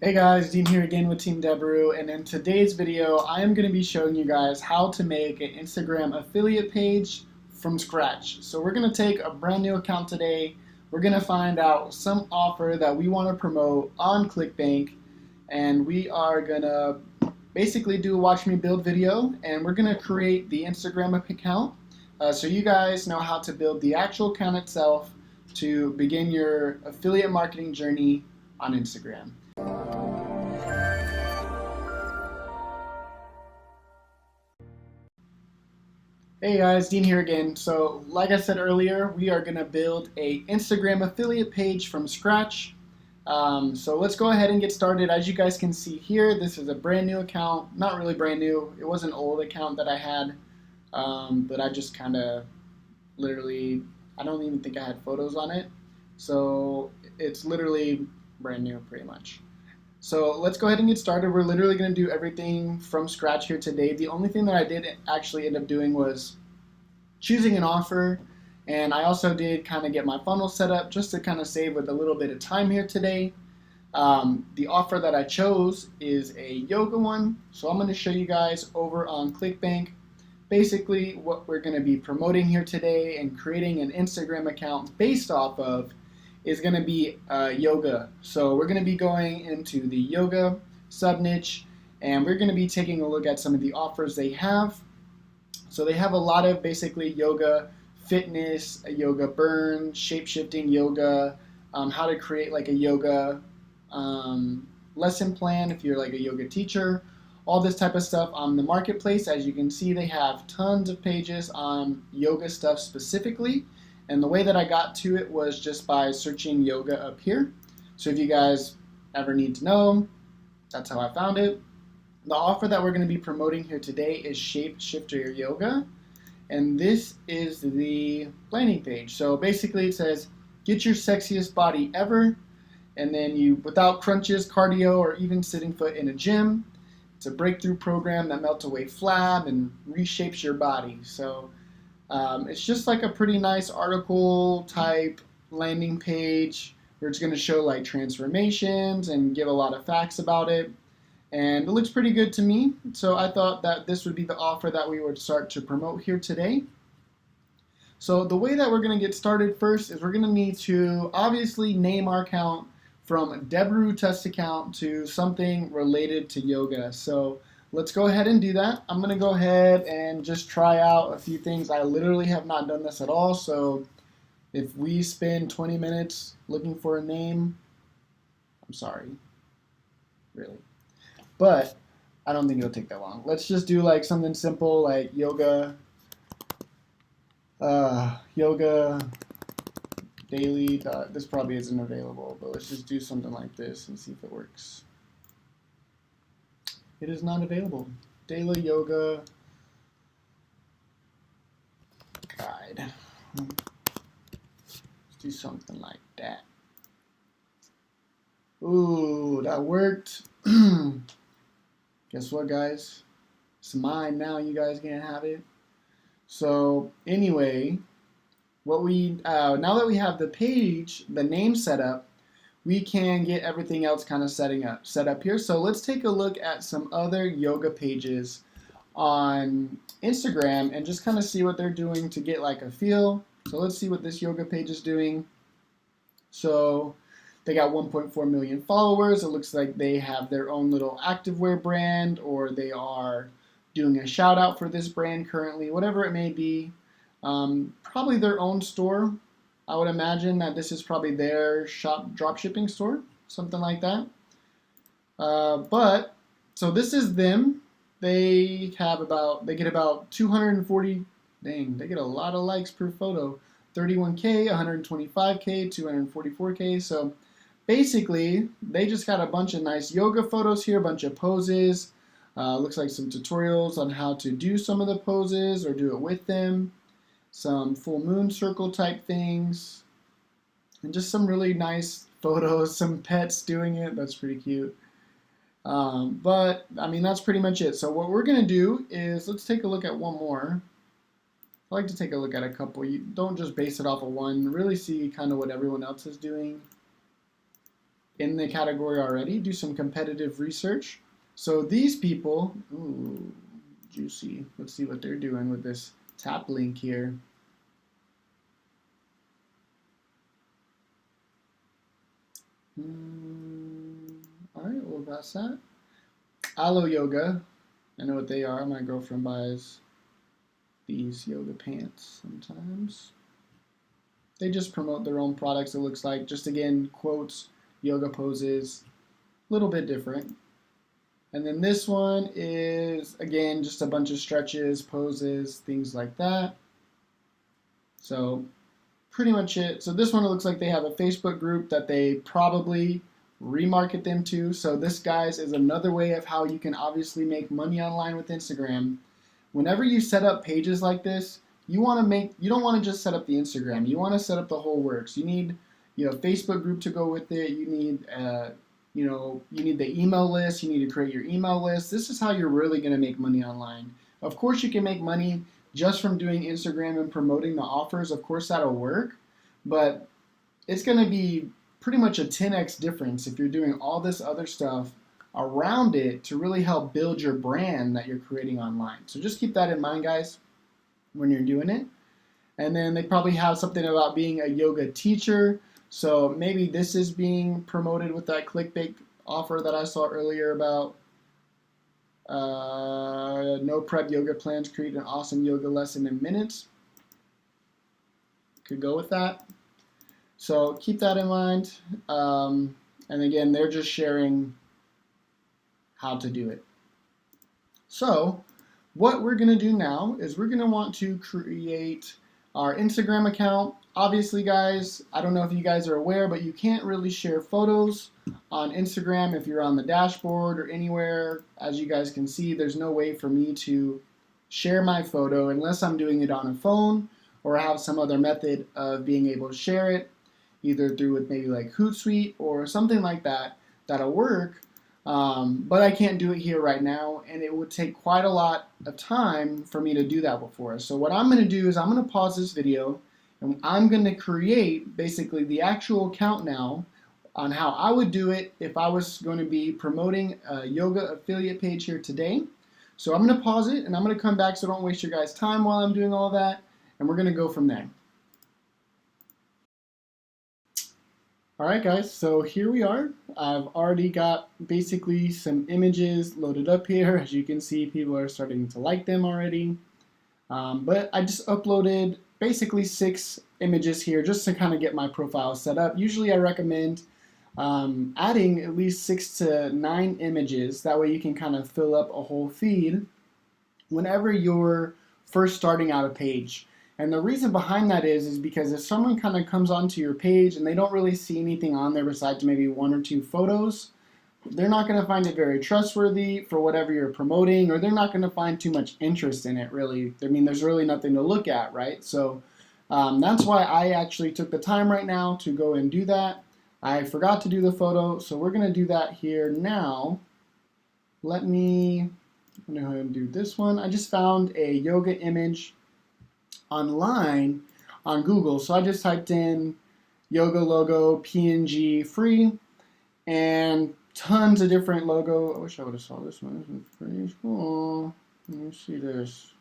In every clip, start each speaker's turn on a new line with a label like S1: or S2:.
S1: Hey guys, Dean here again with Team Debaru, and in today's video I am going to be showing you guys how to make an Instagram affiliate page from scratch. So we're going to take a brand new account today, we're going to find out some offer that we want to promote on ClickBank, and we are going to basically do a watch me build video, and we're going to create the Instagram account so you guys know how to build the actual account itself to begin your affiliate marketing journey on Instagram. Hey guys, Dean here again. So like I said earlier, we are going to build a Instagram affiliate page from scratch. So let's go ahead and get started. As you guys can see here, this is a brand new account. Not really brand new. It was an old account that I had, but I just kind of literally, I don't even think I had photos on it. So it's literally brand new pretty much. So let's go ahead and get started. We're literally going to do everything from scratch here today. The only thing that I did actually end up doing was choosing an offer, and I also did kind of get my funnel set up just to kind of save with a little bit of time here today. The offer that I chose is a yoga one, so I'm going to show you guys over on ClickBank basically what we're going to be promoting here today and creating an Instagram account based off of is going to be yoga. So we're going to be going into the yoga sub niche, and we're going to be taking a look at some of the offers they have. So they have a lot of basically yoga fitness, yoga burn, shape-shifting yoga, how to create like a yoga lesson plan if you're like a yoga teacher, all this type of stuff on the marketplace. As you can see, they have tons of pages on yoga stuff specifically. And the way that I got to it was just by searching yoga up here. So if you guys ever need to know, that's how I found it. The offer that we're going to be promoting here today is Shape Shifter Yoga. And this is the landing page. So basically it says, get your sexiest body ever. And then you, without crunches, cardio, or even sitting foot in a gym. It's a breakthrough program that melts away flab and reshapes your body. So it's just like a pretty nice article type landing page where it's going to show like transformations and give a lot of facts about it, and it looks pretty good to me. So I thought that this would be the offer that we would start to promote here today. So the way that we're going to get started first is we're going to need to obviously name our account from Debaru test account to something related to yoga. So let's go ahead and do that. I'm going to go ahead and just try out a few things. I literally have not done this at all, so if we spend 20 minutes looking for a name, I'm sorry, really. But I don't think it'll take that long. Let's just do like something simple like yoga daily. This probably isn't available, but let's just do something like this and see if it works. It is not available. Daily Yoga Guide. Let's do something like that. Ooh, that worked. Guess what, guys? It's mine now. You guys can't have it. So anyway, what we now that we have the page, the name set up, we can get everything else kind of set up here. So let's take a look at some other yoga pages on Instagram and just kind of see what they're doing to get like a feel. So let's see what this yoga page is doing. So they got 1.4 million followers. It looks like they have their own little activewear brand, or they are doing a shout out for this brand currently, whatever it may be. Probably their own store. I would imagine that this is probably their shop drop shipping store, something like that. But so this is them. They get about 240. Dang, they get a lot of likes per photo. 31K, 125K, 244K. So basically, they just got a bunch of nice yoga photos here, a bunch of poses. Looks like some tutorials on how to do some of the poses or do it with them. Some full moon circle type things, and just some really nice photos, some pets doing it. That's pretty cute. But I mean, that's pretty much it. So what we're gonna do is let's take a look at one more. I like to take a look at a couple. You don't just base it off of one. Really see kind of what everyone else is doing. in the category already, do some competitive research. So these people, ooh, juicy. Let's see what they're doing with this tap link here. All right, well, that's that. Aloe Yoga. I know what they are. My girlfriend buys these yoga pants sometimes. They just promote their own products, it looks like. Just again, quotes, yoga poses, a little bit different. And then this one is, again, just a bunch of stretches, poses, things like that. So pretty much it. So this one, it looks like they have a Facebook group that they probably remarket them to. So this, guys, is another way of how you can obviously make money online with Instagram. Whenever you set up pages like this, you don't want to just set up the Instagram. You want to set up the whole works. You need, Facebook group to go with it. You need, you need the email list. You need to create your email list. This is how you're really going to make money online. Of course, you can make money just from doing Instagram and promoting the offers. Of course, that'll work, but it's going to be pretty much a 10x difference if you're doing all this other stuff around it to really help build your brand that you're creating online. So just keep that in mind, guys, when you're doing it. And then they probably have something about being a yoga teacher. So maybe this is being promoted with that clickbait offer that I saw earlier about no prep yoga plans, create an awesome yoga lesson in minutes. Could go with that. So keep that in mind. And again, they're just sharing how to do it. So what we're going to do now is we're going to want to create our Instagram account. Obviously, guys, I don't know if you guys are aware, but you can't really share photos on Instagram if you're on the dashboard or anywhere. As you guys can see, there's no way for me to share my photo unless I'm doing it on a phone or have some other method of being able to share it, either through with maybe like Hootsuite or something like that, that'll work. But I can't do it here right now, and it would take quite a lot of time for me to do that before. So what I'm going to do is I'm going to pause this video, and I'm going to create basically the actual account now on how I would do it if I was going to be promoting a yoga affiliate page here today. So I'm going to pause it, and I'm going to come back so don't waste your guys' time while I'm doing all that, and we're going to go from there. Alright guys, so here we are. I've already got basically some images loaded up here. As you can see, people are starting to like them already. But I just uploaded basically 6 images here just to kind of get my profile set up. Usually I recommend adding at least 6 to 9 images. That way you can kind of fill up a whole feed whenever you're first starting out a page. And the reason behind that is because if someone kind of comes onto your page and they don't really see anything on there besides maybe 1 or 2 photos, they're not going to find it very trustworthy for whatever you're promoting, or they're not going to find too much interest in it, really. I mean, there's really nothing to look at, right? So that's why I actually took the time right now to go and do that. I forgot to do the photo, so we're going to do that here now. I'm going to go ahead and do this one. I just found a yoga image online on Google. So I just typed in yoga logo PNG free and tons of different logo. I wish I would have saw this one. This one's pretty cool. Let me see this.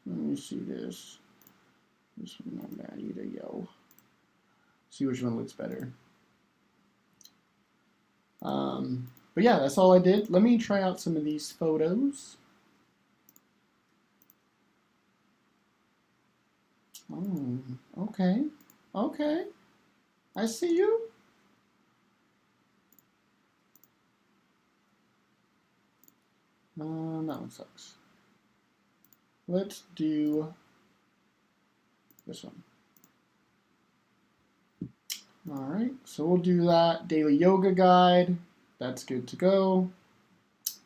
S1: Let me see this. This one not bad either, yo. See which one looks better. But yeah, that's all I did. Let me try out some of these photos. Oh, okay. Okay. I see you. That one sucks. Let's do this one. All right, so we'll do that daily yoga guide. That's good to go.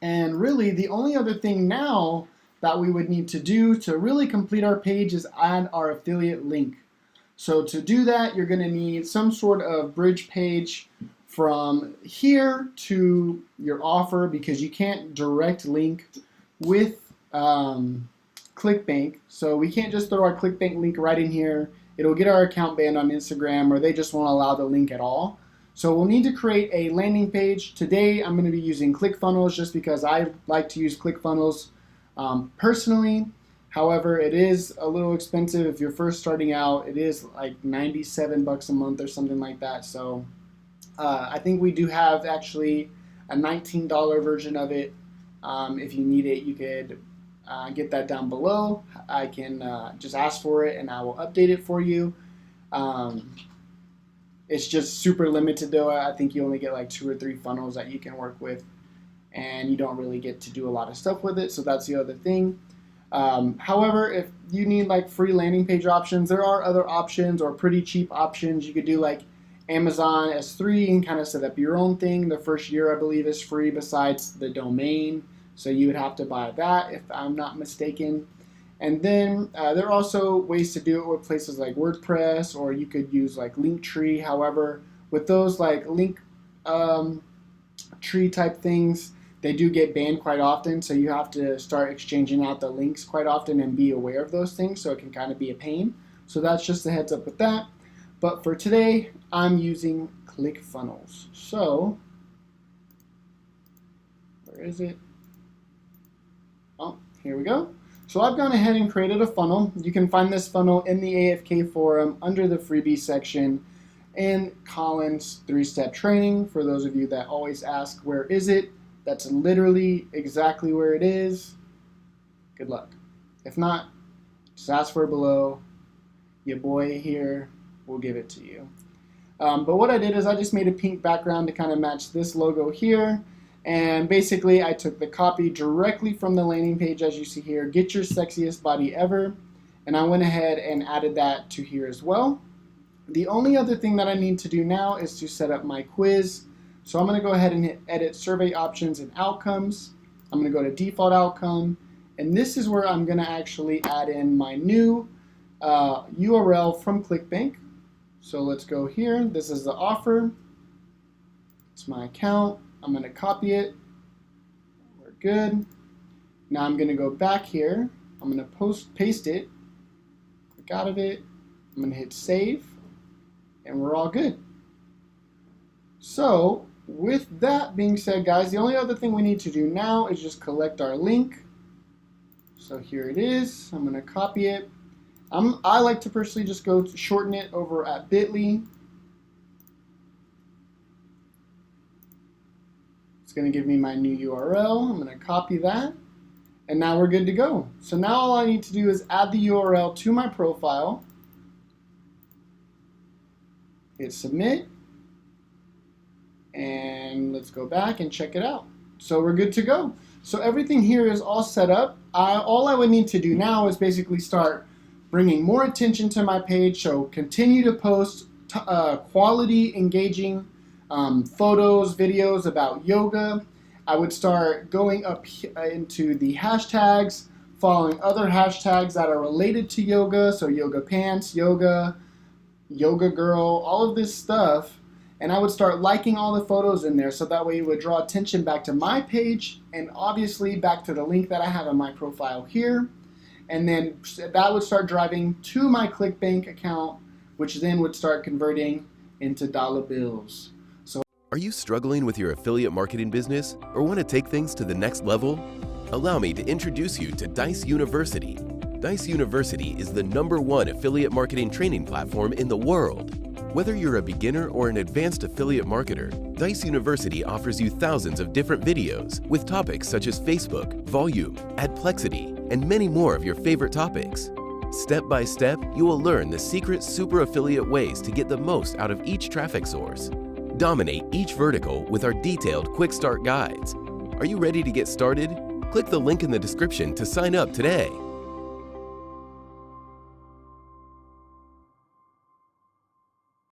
S1: And really, the only other thing now that we would need to do to really complete our page is add our affiliate link. So to do that, you're going to need some sort of bridge page from here to your offer, because you can't direct link with ClickBank. So we can't just throw our ClickBank link right in here. It'll get our account banned on Instagram, or they just won't allow the link at all. So we'll need to create a landing page. Today I'm going to be using ClickFunnels just because I like to use ClickFunnels personally. However, it is a little expensive if you're first starting out. It is like 97 bucks a month or something like that. So I think we do have actually a $19 version of it. If you need it, you could get that down below. I can just ask for it and I will update it for you. It's just super limited though. I think you only get like 2 or 3 funnels that you can work with, and you don't really get to do a lot of stuff with it. So that's the other thing. However, if you need like free landing page options, there are other options or pretty cheap options. You could do like Amazon S3 and kind of set up your own thing. The first year I believe is free besides the domain. So you would have to buy that if I'm not mistaken. And then there are also ways to do it with places like WordPress, or you could use like Linktree. However, with those like link tree type things, they do get banned quite often. So you have to start exchanging out the links quite often and be aware of those things. So it can kind of be a pain. So that's just a heads up with that. But for today, I'm using ClickFunnels. So where is it? Oh, here we go. So I've gone ahead and created a funnel. You can find this funnel in the AFK forum under the freebie section in Colin's 3-step training. For those of you that always ask, where is it? That's literally exactly where it is. Good luck. If not, just ask for it below. Your boy here will give it to you. But what I did is I just made a pink background to kind of match this logo here. And basically I took the copy directly from the landing page, as you see here, get your sexiest body ever. And I went ahead and added that to here as well. The only other thing that I need to do now is to set up my quiz. So I'm going to go ahead and hit edit survey options and outcomes. I'm going to go to default outcome. And this is where I'm going to actually add in my new URL from ClickBank. So let's go here. This is the offer. It's my account. I'm going to copy it. We're good. Now I'm going to go back here. I'm going to paste it. Click out of it. I'm going to hit save. And we're all good. So with that being said, guys, the only other thing we need to do now is just collect our link. So here it is. I'm going to copy it. I like to personally just go to shorten it over at bit.ly. It's going to give me my new URL. I'm going to copy that. And now we're good to go. So now all I need to do is add the URL to my profile. Hit submit. And let's go back and check it out. So we're good to go. So everything here is all set up. All I would need to do now is basically start bringing more attention to my page. So continue to post quality, engaging photos, videos about yoga. I would start going up into the hashtags, following other hashtags that are related to yoga. So yoga pants, yoga girl, all of this stuff. And I would start liking all the photos in there, so that way it would draw attention back to my page and obviously back to the link that I have in my profile here. And then that would start driving to my ClickBank account, which then would start converting into dollar bills. So,
S2: are you struggling with your affiliate marketing business or want to take things to the next level? Allow me to introduce you to Dijs University. Dijs University is the #1 affiliate marketing training platform in the world. Whether you're a beginner or an advanced affiliate marketer, Dijs University offers you thousands of different videos with topics such as Facebook, volume, adplexity, and many more of your favorite topics. Step by step, you will learn the secret super affiliate ways to get the most out of each traffic source. Dominate each vertical with our detailed quick start guides. Are you ready to get started? Click the link in the description to sign up today.